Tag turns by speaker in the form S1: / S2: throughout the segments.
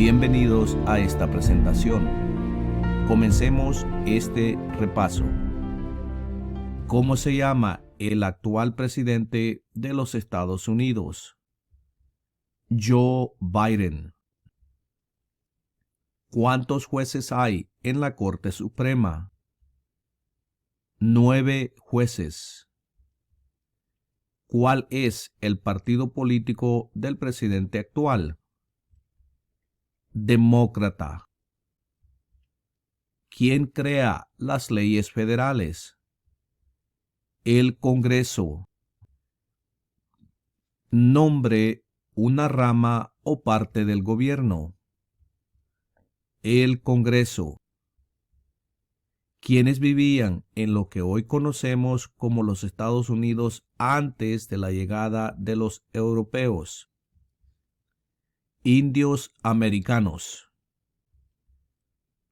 S1: Bienvenidos a esta presentación. Comencemos este repaso. ¿Cómo se llama el actual presidente de los Estados Unidos? Joe Biden. ¿Cuántos jueces hay en la Corte Suprema? 9 jueces. ¿Cuál es el partido político del presidente actual? Demócrata. ¿Quién crea las leyes federales? El Congreso. Nombre una rama o parte del gobierno. El Congreso. ¿Quiénes vivían en lo que hoy conocemos como los Estados Unidos antes de la llegada de los europeos? Indios americanos.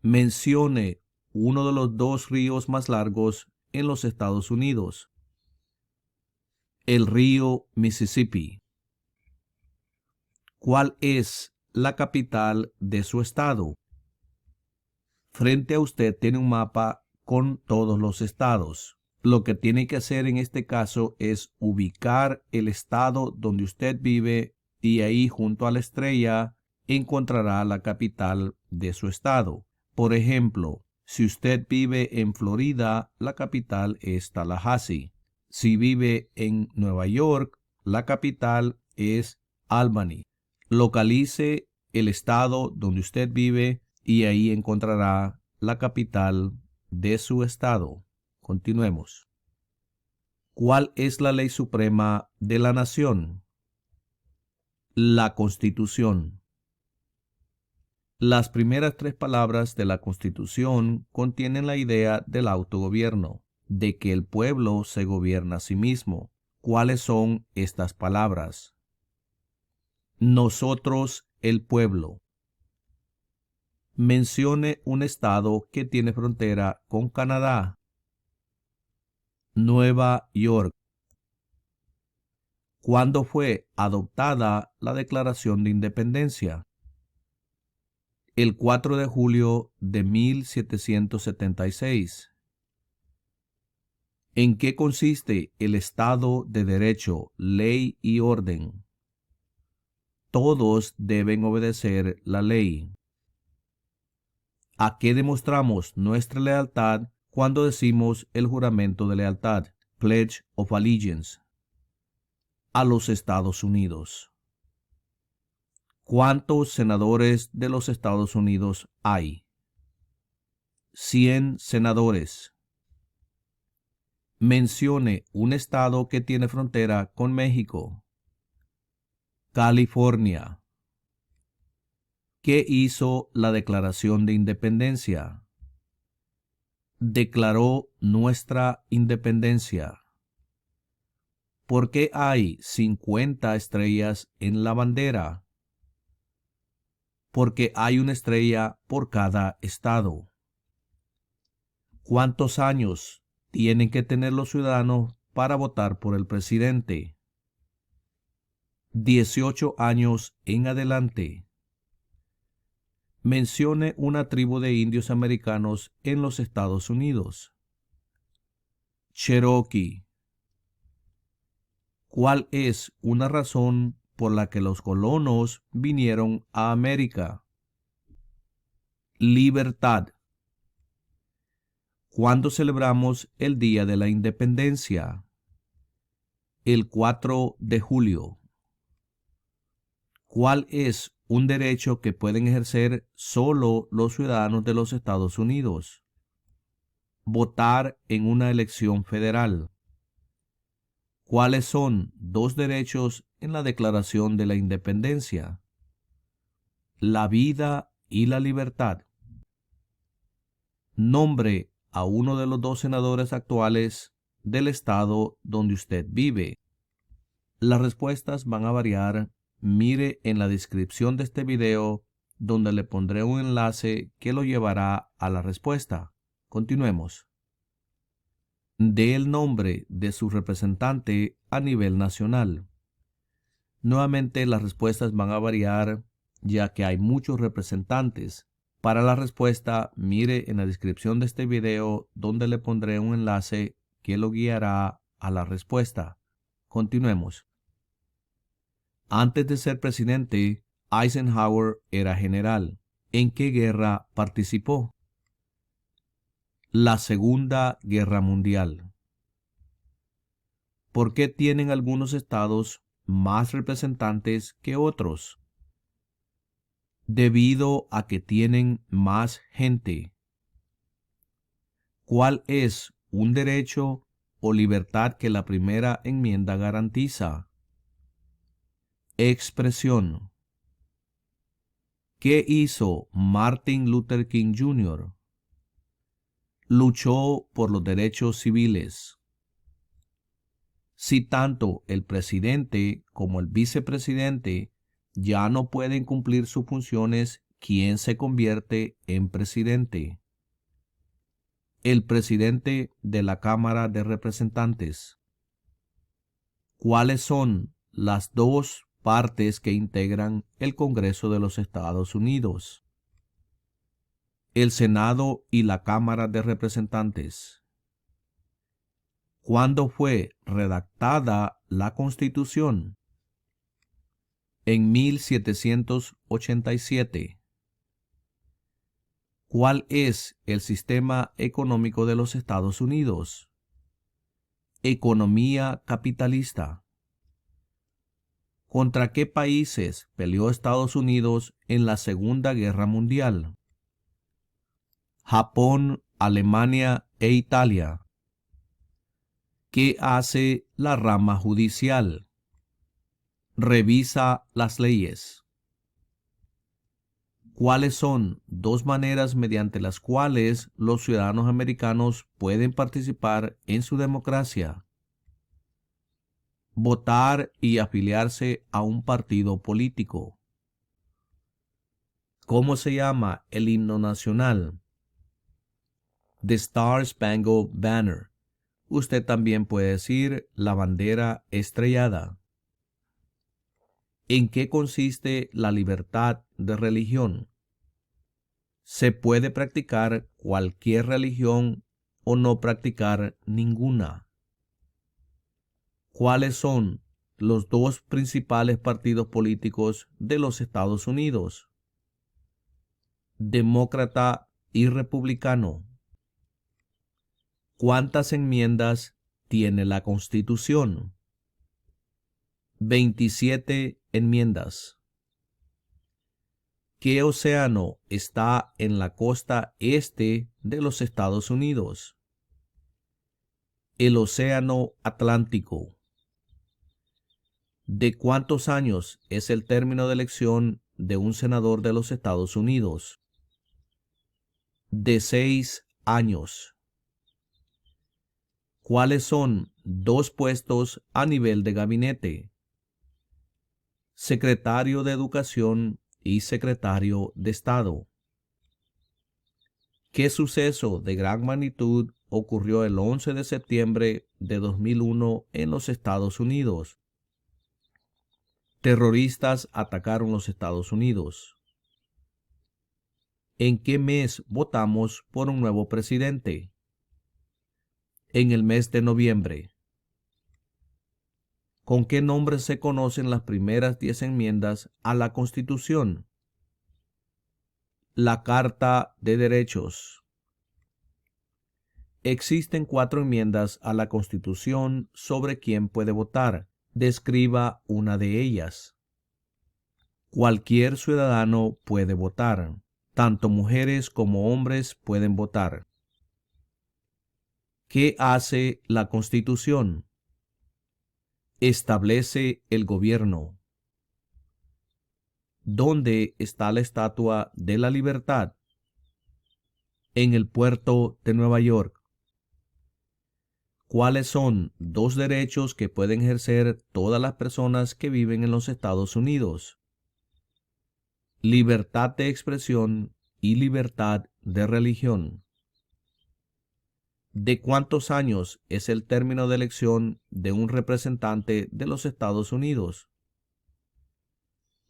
S1: Mencione uno de los 2 ríos más largos en los Estados Unidos. El río Mississippi. ¿Cuál es la capital de su estado? Frente a usted tiene un mapa con todos los estados. Lo que tiene que hacer en este caso es ubicar el estado donde usted vive y ahí junto a la estrella encontrará la capital de su estado. Por ejemplo, si usted vive en Florida, la capital es Tallahassee. Si vive en Nueva York, la capital es Albany. Localice el estado donde usted vive y ahí encontrará la capital de su estado. Continuemos. ¿Cuál es la ley suprema de la nación? La Constitución. Las primeras 3 palabras de la Constitución contienen la idea del autogobierno, de que el pueblo se gobierna a sí mismo. ¿Cuáles son estas palabras? Nosotros, el pueblo. Mencione un estado que tiene frontera con Canadá. Nueva York. ¿Cuándo fue adoptada la Declaración de Independencia? El 4 de julio de 1776. ¿En qué consiste el Estado de Derecho, ley y orden? Todos deben obedecer la ley. ¿A qué demostramos nuestra lealtad cuando decimos el juramento de lealtad, Pledge of Allegiance? A los Estados Unidos. ¿Cuántos senadores de los Estados Unidos hay? 100 senadores. Mencione un estado que tiene frontera con México. California. ¿Qué hizo la Declaración de Independencia? Declaró nuestra independencia. ¿Por qué hay 50 estrellas en la bandera? Porque hay una estrella por cada estado. ¿Cuántos años tienen que tener los ciudadanos para votar por el presidente? 18 años en adelante. Mencione una tribu de indios americanos en los Estados Unidos. Cherokee. ¿Cuál es una razón por la que los colonos vinieron a América? Libertad. ¿Cuándo celebramos el Día de la Independencia? El 4 de julio. ¿Cuál es un derecho que pueden ejercer solo los ciudadanos de los Estados Unidos? Votar en una elección federal. ¿Cuáles son 2 derechos en la Declaración de la Independencia? La vida y la libertad. Nombre a uno de los 2 senadores actuales del estado donde usted vive. Las respuestas van a variar. Mire en la descripción de este video donde le pondré un enlace que lo llevará a la respuesta. Continuemos. Dé el nombre de su representante a nivel nacional. Nuevamente las respuestas van a variar ya que hay muchos representantes. Para la respuesta, mire en la descripción de este video donde le pondré un enlace que lo guiará a la respuesta. Continuemos. Antes de ser presidente, Eisenhower era general. ¿En qué guerra participó? La Segunda Guerra Mundial. ¿Por qué tienen algunos estados más representantes que otros? Debido a que tienen más gente. ¿Cuál es un derecho o libertad que la primera enmienda garantiza? Expresión. ¿Qué hizo Martin Luther King Jr.? Luchó por los derechos civiles. Si tanto el presidente como el vicepresidente ya no pueden cumplir sus funciones, ¿quién se convierte en presidente? El presidente de la Cámara de Representantes. ¿Cuáles son las dos partes que integran el Congreso de los Estados Unidos? El Senado y la Cámara de Representantes. ¿Cuándo fue redactada la Constitución? En 1787. ¿Cuál es el sistema económico de los Estados Unidos? Economía capitalista. ¿Contra qué países peleó Estados Unidos en la Segunda Guerra Mundial? Japón, Alemania e Italia. ¿Qué hace la rama judicial? Revisa las leyes. ¿Cuáles son dos maneras mediante las cuales los ciudadanos americanos pueden participar en su democracia? Votar y afiliarse a un partido político. ¿Cómo se llama el himno nacional? The Star Spangled Banner. Usted también puede decir la bandera estrellada. ¿En qué consiste la libertad de religión? Se puede practicar cualquier religión o no practicar ninguna. ¿Cuáles son los dos principales partidos políticos de los Estados Unidos? Demócrata y republicano. ¿Cuántas enmiendas tiene la Constitución? 27 enmiendas. ¿Qué océano está en la costa este de los Estados Unidos? El Océano Atlántico. ¿De cuántos años es el término de elección de un senador de los Estados Unidos? De 6 años. ¿Cuáles son dos puestos a nivel de gabinete? Secretario de Educación y Secretario de Estado. ¿Qué suceso de gran magnitud ocurrió el 11 de septiembre de 2001 en los Estados Unidos? Terroristas atacaron los Estados Unidos. ¿En qué mes votamos por un nuevo presidente? En el mes de noviembre. ¿Con qué nombre se conocen las primeras 10 enmiendas a la Constitución? La Carta de Derechos. Existen 4 enmiendas a la Constitución sobre quién puede votar. Describa una de ellas. Cualquier ciudadano puede votar. Tanto mujeres como hombres pueden votar. ¿Qué hace la Constitución? Establece el gobierno. ¿Dónde está la Estatua de la Libertad? En el puerto de Nueva York. ¿Cuáles son 2 derechos que pueden ejercer todas las personas que viven en los Estados Unidos? Libertad de expresión y libertad de religión. ¿De cuántos años es el término de elección de un representante de los Estados Unidos?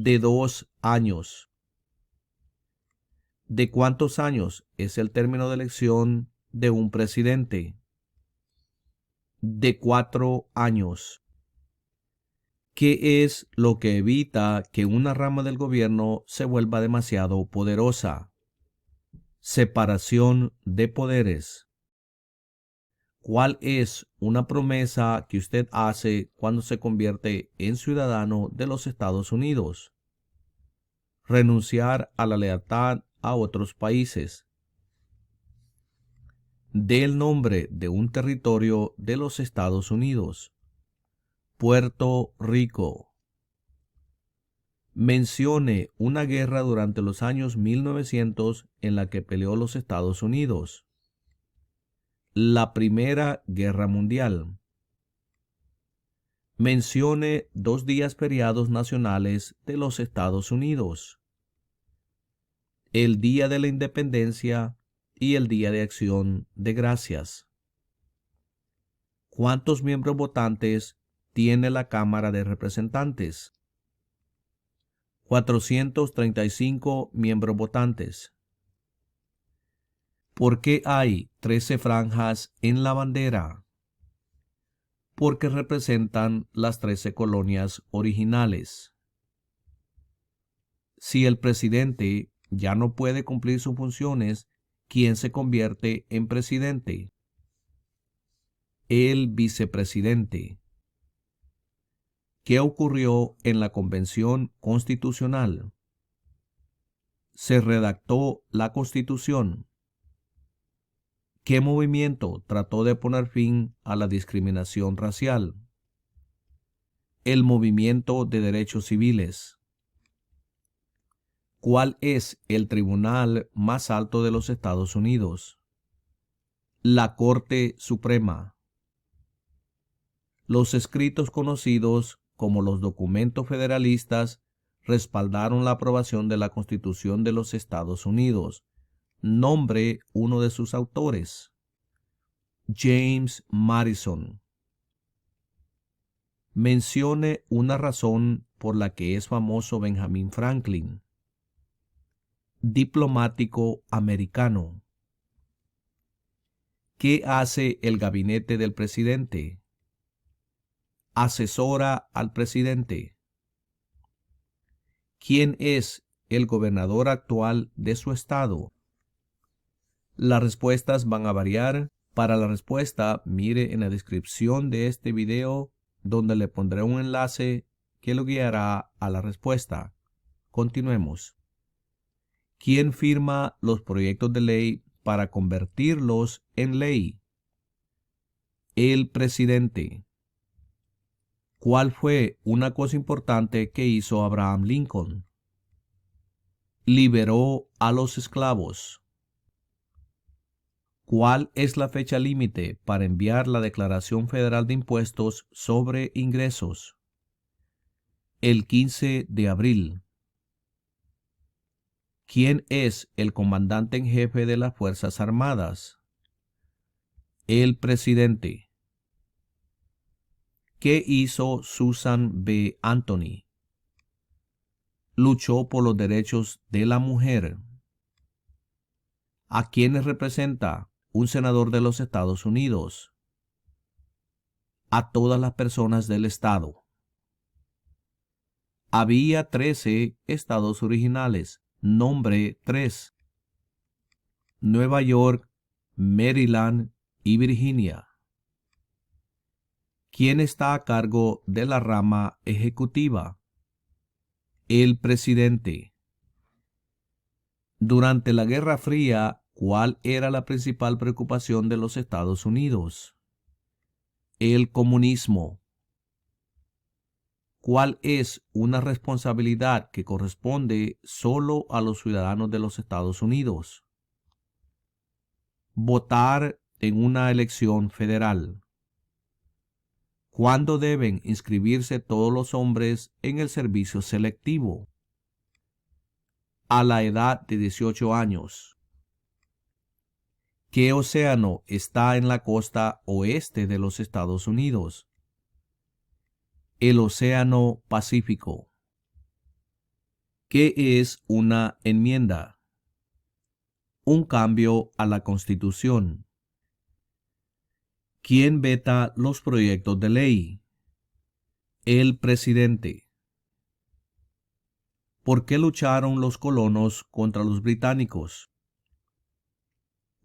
S1: de 2 años. ¿De cuántos años es el término de elección de un presidente? De 4 años. ¿Qué es lo que evita que una rama del gobierno se vuelva demasiado poderosa? Separación de poderes. ¿Cuál es una promesa que usted hace cuando se convierte en ciudadano de los Estados Unidos? Renunciar a la lealtad a otros países. Dé el nombre de un territorio de los Estados Unidos. Puerto Rico. Mencione una guerra durante los años 1900 en la que peleó los Estados Unidos. La Primera Guerra Mundial. Mencione 2 días feriados nacionales de los Estados Unidos. El Día de la Independencia y el Día de Acción de Gracias. ¿Cuántos miembros votantes tiene la Cámara de Representantes? 435 miembros votantes. ¿Por qué hay 13 franjas en la bandera? Porque representan las 13 colonias originales. Si el presidente ya no puede cumplir sus funciones, ¿quién se convierte en presidente? El vicepresidente. ¿Qué ocurrió en la Convención Constitucional? Se redactó la Constitución. ¿Qué movimiento trató de poner fin a la discriminación racial? El Movimiento de Derechos Civiles. ¿Cuál es el tribunal más alto de los Estados Unidos? La Corte Suprema. Los escritos conocidos como los documentos federalistas respaldaron la aprobación de la Constitución de los Estados Unidos. Nombre uno de sus autores. James Madison. Mencione una razón por la que es famoso Benjamin Franklin. Diplomático americano. ¿Qué hace el gabinete del presidente? Asesora al presidente. ¿Quién es el gobernador actual de su estado? Las respuestas van a variar. Para la respuesta, mire en la descripción de este video donde le pondré un enlace que lo guiará a la respuesta. Continuemos. ¿Quién firma los proyectos de ley para convertirlos en ley? El presidente. ¿Cuál fue una cosa importante que hizo Abraham Lincoln? Liberó a los esclavos. ¿Cuál es la fecha límite para enviar la Declaración Federal de Impuestos sobre Ingresos? El 15 de abril. ¿Quién es el comandante en jefe de las Fuerzas Armadas? El presidente. ¿Qué hizo Susan B. Anthony? Luchó por los derechos de la mujer. ¿A quiénes representa un senador de los Estados Unidos? A todas las personas del estado. Había 13 estados originales. Nombre 3. Nueva York, Maryland y Virginia. ¿Quién está a cargo de la rama ejecutiva? El presidente. Durante la Guerra Fría, ¿cuál era la principal preocupación de los Estados Unidos? El comunismo. ¿Cuál es una responsabilidad que corresponde solo a los ciudadanos de los Estados Unidos? Votar en una elección federal. ¿Cuándo deben inscribirse todos los hombres en el servicio selectivo? A la edad de 18 años. ¿Qué océano está en la costa oeste de los Estados Unidos? El Océano Pacífico. ¿Qué es una enmienda? Un cambio a la Constitución. ¿Quién veta los proyectos de ley? El presidente. ¿Por qué lucharon los colonos contra los británicos?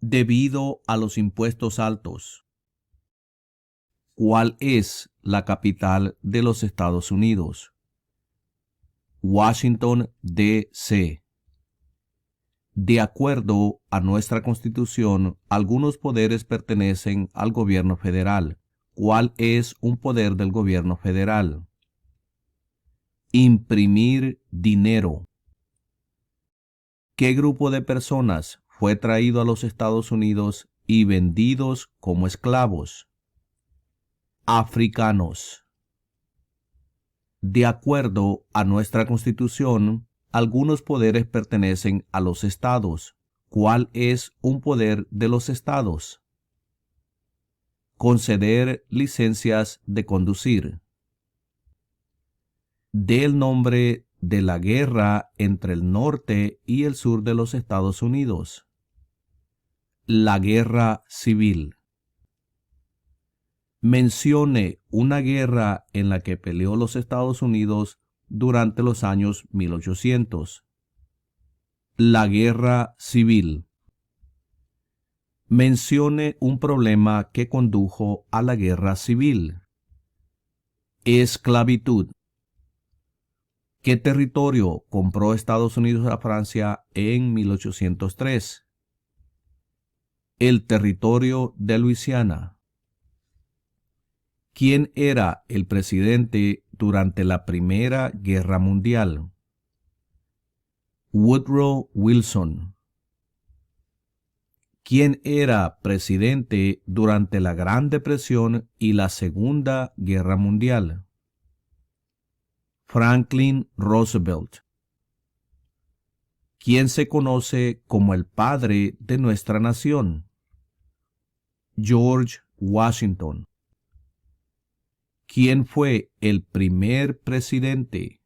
S1: Debido a los impuestos altos. ¿Cuál es la capital de los Estados Unidos? Washington, D.C. De acuerdo a nuestra Constitución, algunos poderes pertenecen al gobierno federal. ¿Cuál es un poder del gobierno federal? Imprimir dinero. ¿Qué grupo de personas fue traído a los Estados Unidos y vendidos como esclavos? Africanos. De acuerdo a nuestra Constitución, algunos poderes pertenecen a los estados. ¿Cuál es un poder de los estados? Conceder licencias de conducir. Del nombre de la guerra entre el norte y el sur de los Estados Unidos. La Guerra Civil. Mencione una guerra en la que peleó los Estados Unidos durante los años 1800. La Guerra Civil. Mencione un problema que condujo a la Guerra Civil. Esclavitud. ¿Qué territorio compró Estados Unidos a Francia en 1803? El territorio de Luisiana. ¿Quién era el presidente durante la Primera Guerra Mundial? Woodrow Wilson. ¿Quién era presidente durante la Gran Depresión y la Segunda Guerra Mundial? Franklin Roosevelt. ¿Quién se conoce como el padre de nuestra nación? George Washington. ¿Quién fue el primer presidente?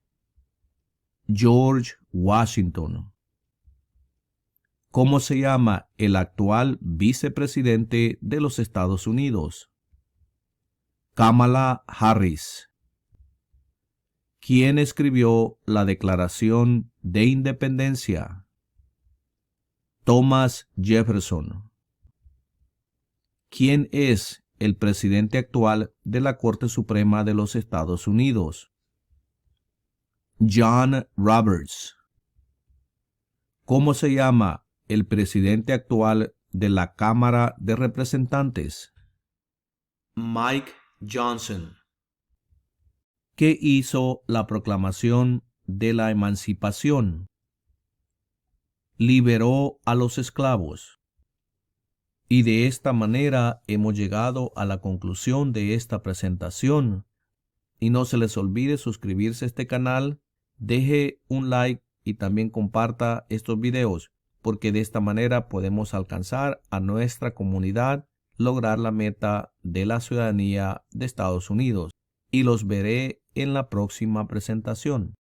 S1: George Washington. ¿Cómo se llama el actual vicepresidente de los Estados Unidos? Kamala Harris. ¿Quién escribió la Declaración de Independencia? Thomas Jefferson. ¿Quién es el presidente actual de la Corte Suprema de los Estados Unidos? John Roberts. ¿Cómo se llama el presidente actual de la Cámara de Representantes? Mike Johnson. ¿Qué hizo la Proclamación de la Emancipación? Liberó a los esclavos. Y de esta manera hemos llegado a la conclusión de esta presentación. Y no se les olvide suscribirse a este canal, deje un like y también comparta estos videos, porque de esta manera podemos alcanzar a nuestra comunidad, lograr la meta de la ciudadanía de Estados Unidos. Y los veré en la próxima presentación.